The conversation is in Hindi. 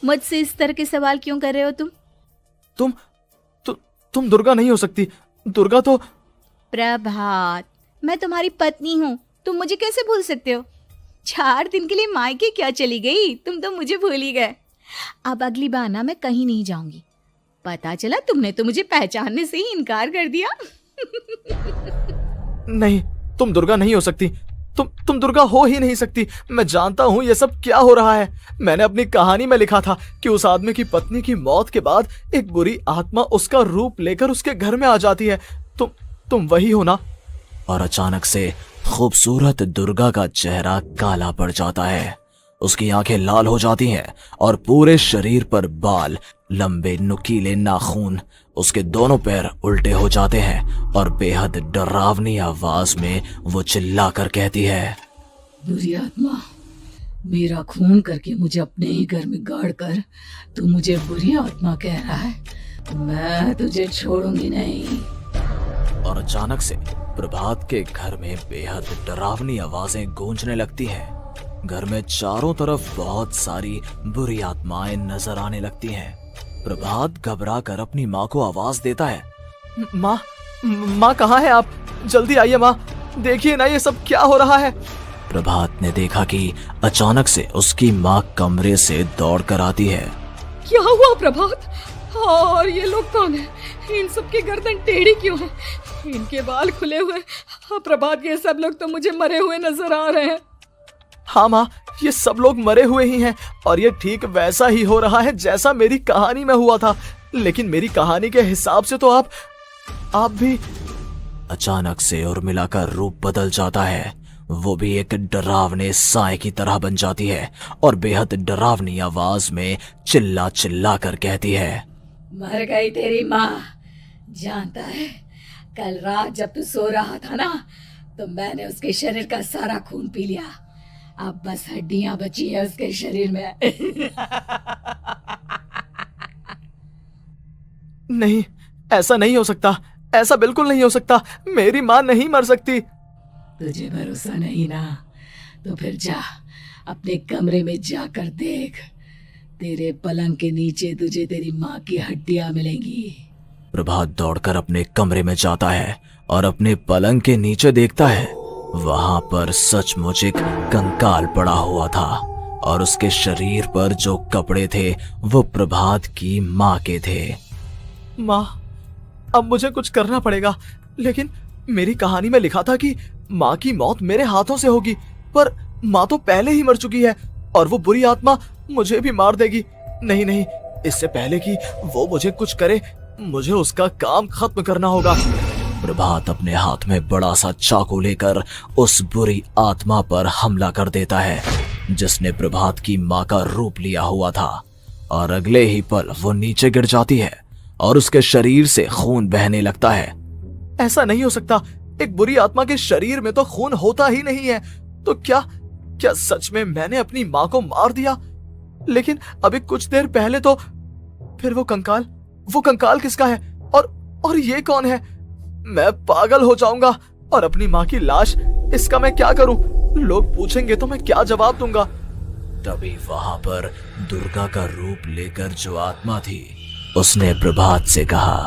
मुझसे इस तरह के सवाल क्यों कर रहे हो तुम? तुम तुम दुर्गा नहीं हो सकती। दुर्गा तो प्रभात, मैं तुम्हारी पत्नी हूँ, तुम मुझे कैसे भूल सकते हो? 4 दिन के लिए मायके क्या चली गई, तुम तो मुझे भूल ही गए। अब अगली बार ना मैं कहीं नहीं जाऊंगी। पता चला तुमने तो मुझे पहचानने से ही इनकार कर दिया। नहीं, तुम दुर्गा नहीं हो सकती। तुम दुर्गा हो ही नहीं सकती। मैं जानता हूं ये सब क्या हो रहा है। मैंने अपनी कहानी में लिखा था कि उस आदमी की पत्नी की मौत के बाद एक बुरी आत्मा उसका रूप लेकर उसके घर में आ जाती है। तुम वही हो ना? और अचानक से खूबसूरत दुर्गा का चेहरा काला पड़ जाता है। उसकी आंखें लाल हो जाती हैं और पूरे शरीर पर बाल, लंबे नुकीले नाखून, उसके दोनों पैर उल्टे हो जाते हैं और बेहद डरावनी आवाज में वो चिल्लाकर कहती है, बुरी आत्मा, मेरा खून करके मुझे अपने ही घर में गाड़ कर तू मुझे बुरी आत्मा कह रहा है? मैं तुझे छोड़ूंगी नहीं। और अचानक से प्रभात के घर में बेहद डरावनी आवाजें गूंजने लगती हैं। घर में चारों तरफ बहुत सारी बुरी आत्माएं नजर आने लगती हैं। प्रभात घबरा कर अपनी माँ को आवाज देता है, माँ कहाँ है आप? जल्दी आइए माँ, देखिए ना ये सब क्या हो रहा है। प्रभात ने देखा कि अचानक से उसकी माँ कमरे से दौड़ कर आती है। क्या हुआ प्रभात? और ये लोग कौन है? इन सब की गर्दन टेढ़ी क्यों है? इनके बाल खुले हुए। प्रभात, ये सब लोग तो मुझे मरे हुए नजर आ रहे हैं। हाँ माँ, ये सब लोग मरे हुए ही हैं और ये ठीक वैसा ही हो रहा है जैसा मेरी कहानी में हुआ था। लेकिन मेरी कहानी के हिसाब से तो आप भी। अचानक से उर्मिला का रूप बदल जाता है। वो भी एक डरावने साए की तरह बन जाती है और बेहद डरावनी आवाज में चिल्ला चिल्ला कर कहती है, मर गई तेरी माँ। जानता है, कल रात जब तू सो रहा था ना, तो मैंने उसके शरीर का सारा खून पी लिया। अब बस हड्डियां बची है उसके शरीर में। नहीं, ऐसा नहीं हो सकता। ऐसा बिल्कुल नहीं हो सकता। मेरी माँ नहीं मर सकती। तुझे भरोसा नहीं ना? तो फिर जा, अपने कमरे में जाकर देख। तेरे पलंग के नीचे तुझे तेरी माँ की हड्डियां मिलेंगी। प्रभात दौड़कर अपने कमरे में जाता है और अपने पलंग के नीचे देखता है। वहां पर सचमुच एक कंकाल पड़ा हुआ था और उसके शरीर पर जो कपड़े थे वो प्रभात की माँ के थे। माँ, अब मुझे कुछ करना पड़ेगा। लेकिन मेरी कहानी में लिखा था कि माँ की मौत मेरे हाथों से होगी, पर माँ तो पहले ही मर चुकी है और वो बुरी आत्मा मुझे भी मार देगी। नहीं नहीं, इससे पहले कि वो मुझे कुछ करे, मुझे उसका काम खत्म करना होगा। प्रभात अपने हाथ में बड़ा सा चाकू लेकर उस बुरी आत्मा पर हमला कर देता है जिसने प्रभात की माँ का रूप लिया हुआ था। और अगले ही पल वो नीचे गिर जाती है और उसके शरीर से खून बहने लगता है। ऐसा नहीं हो सकता। एक बुरी आत्मा के शरीर में तो खून होता ही नहीं है। तो क्या सच में मैंने अपनी माँ को मार दिया? लेकिन अभी कुछ देर पहले तो फिर वो कंकाल किसका है? और ये कौन है? मैं पागल हो जाऊंगा। और अपनी माँ की लाश, इसका मैं क्या करूं? लोग पूछेंगे तो मैं क्या जवाब दूंगा? तभी वहां पर दुर्गा का रूप लेकर जो आत्मा थी उसने प्रभात से कहा,